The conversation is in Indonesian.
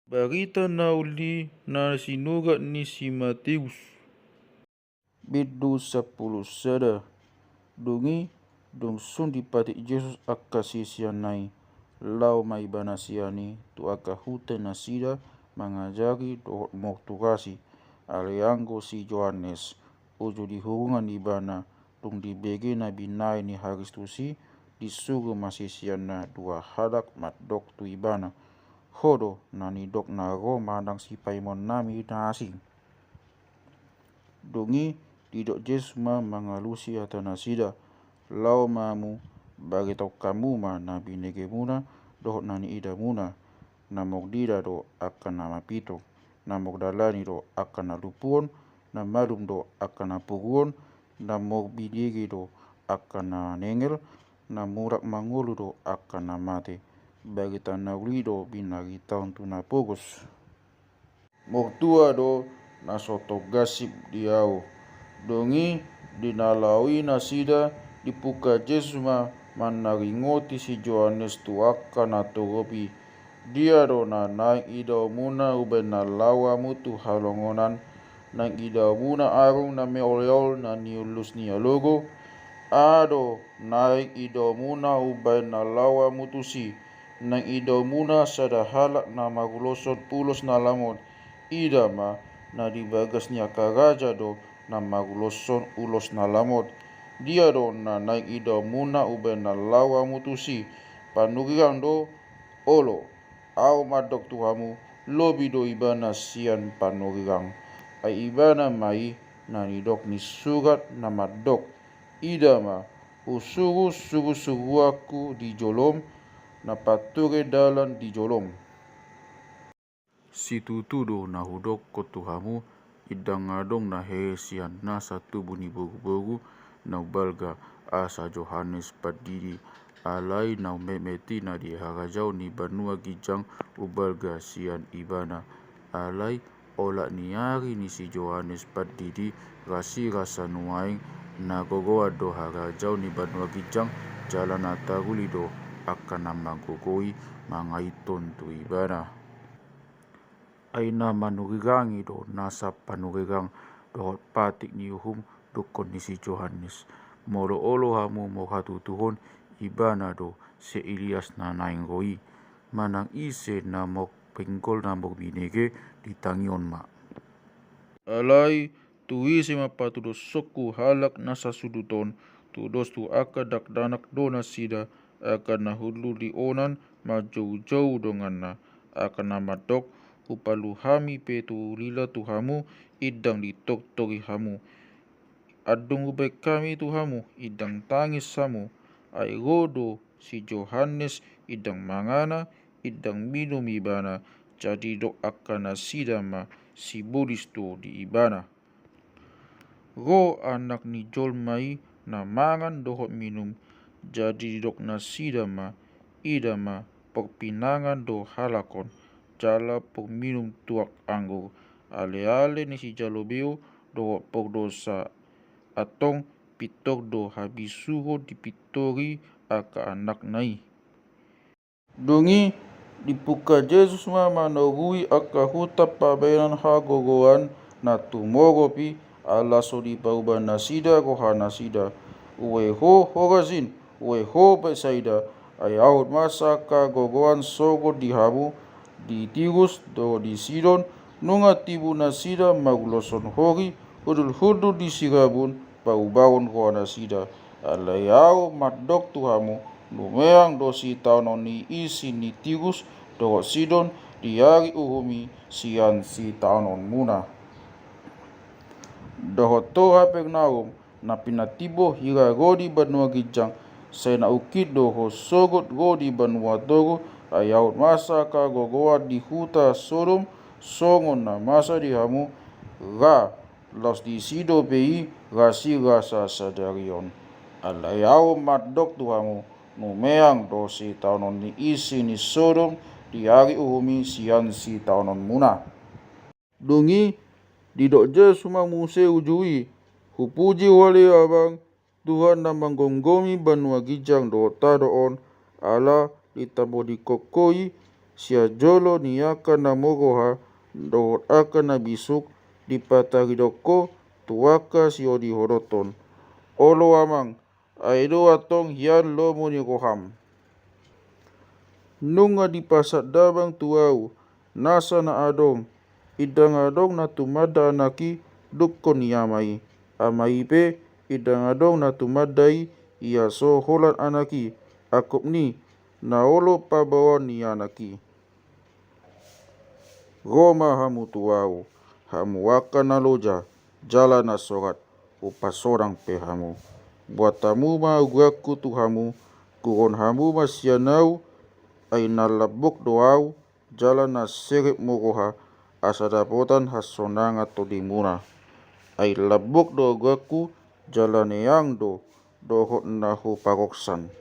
Berita nauli na sinurat ni si Matius. Bidu 10 sada. Dungi dong sun dipatik Jesus akka sisianai. Lau mai banasiani tu akka huta nasida mengajari dohot morturasi. Alianggo si Johannes. Ujo di hubungan ibana dong dibege na binai ni Haristusi disuruh masisiana dua hadak matdok tu ibana. Hodo nani dok na ro mandang si paimon nami nasi. Dongi didok jesma mengalusi atana sida. Lau mamu bagi tau kamu ma nabi nege muna dohot nani ida muna. Namok dida do akan nama pito. Namok dalani do akan nalupuon. Namalum do akan napuguon. Namok bidigi do akan na nengel. Namurak mangulu do akan namate. Bagi tanawli do binagi tahun tuna pogos. Mortua do nasoto gasip diau. Dongi dinalaui nasida dipuka jesma manaringoti si Johannes tu akan natoropi. Dia do na naik idau muna uben na lawa mutu halongonan. Naik idau muna arung na meoleol na niulus nialogo. Ado naik idau muna uben na lawa mutusi. Nang idau muna sada halak na magulosot pulos na lamon. Ida ma na dibagas niya karaja do na maguloson ulos na lamot. Dia do na naik idau muna uben na lawa mutusi. Panuriang do olo. Au madok tuhamu lobi do ibana sian panuriang. Ai ibana mai na nidok ni surat na madok. Ida ma usuru aku di jolom. Na pature dalan di jolom. Si tutudo na hudok ko tuhamu idang ngadong na hesian na satu buni bogu-bogu na balga asa Johannes padidi alai na memeti na di harajau ni banua gijang ubalga sian ibana alai olak niari ni si Johannes padidi rasi rasa nuaing na gogoa do harajau ni banua gijang jalan ataguli do akan namagogoi mangaiton tu ibana. Aina manurigangi do nasa panurigang dohot patik ni uhum dukon ni si Johannes. Molo olo hamu mo hatutuhon ibana do se Ilias na nainggoi. Manang ise na mok penggol na mok binege ditangion ma. Alai tui sema patudos soku halak nasa suduton tudos tu akadak danak dona sida akan nahulu di onan majau-jauh dengan na akan namadok upalu hami petu lila tuhamu idang ditok tori hamu adung ubek kami tuhamu idang tangis samu ai godo si Johannes idang mangana idang minum ibana jadi dok akan nasida ma si bodis tu di ibana go anak ni jolmai na mangan dohot minum jadi dok nasida ma ida ma pokpinangan do halakon jala pok minum tuak anggur ale-ale ni si jalobeo do pok dosa atong pitok do habis suho dipitori aka anak nai. Dongi dipuka Jesus ma manarui aka huta pabenan hagogoan na tumoropi ala so di pauban nasida roha nasida uwe ho horazin uwe ho Betsaida ayaut masa ka gogoan sogo di hamu di Tirus do di Sidon nunga tibu nasida maguloson hori hudul di Sirabun paubaon roha nasida alayau matdok tuhamu numeang do si taunon ni isi ni Tirus do Sidon di hari uhumi sian si taunon muna dohoto hapegnaum na pinatibo hira rodi banua gijang sena ukid do ho sogot rodi banua togo ayaut masa ka gogoa di huta Sodom songon na masa di hamu ra los di sido pei rasi rasa sadarion alayau matdok tuhamu numeang do si taunon ni isi ni Sodom di hari uhumi sian si taunon muna. Dongi didok je suma muse ujui hupuji wale abang Tuhan na manggonggomi banua gijang do tadoon ala ditabo dikokoi sia jolo ni akan na mogoha dohot akan na bisuk dipataridoko tuaka si odi horoton. Olo amang aido atong hian lo muni koham. Nunga di pasat dabang tuau nasa na adong idang adong na tumada anaki dukkon ni amai. Amai pe idang adong na tumadai ia so holan anaki akop ni na olo pabawon ni anaki. Roma hamu tuau, hamu akan na loja, jalan na sorat, upasorang pe hamu. Buat tamu ma ugaku tu hamu, kuron hamu ma sianau, ay nalabok doau, jalan na serep mogoha, asa dapotan hasonanga to dimuna. Ay labok do ugaku, jalan yang do, dohot na hu paroksan.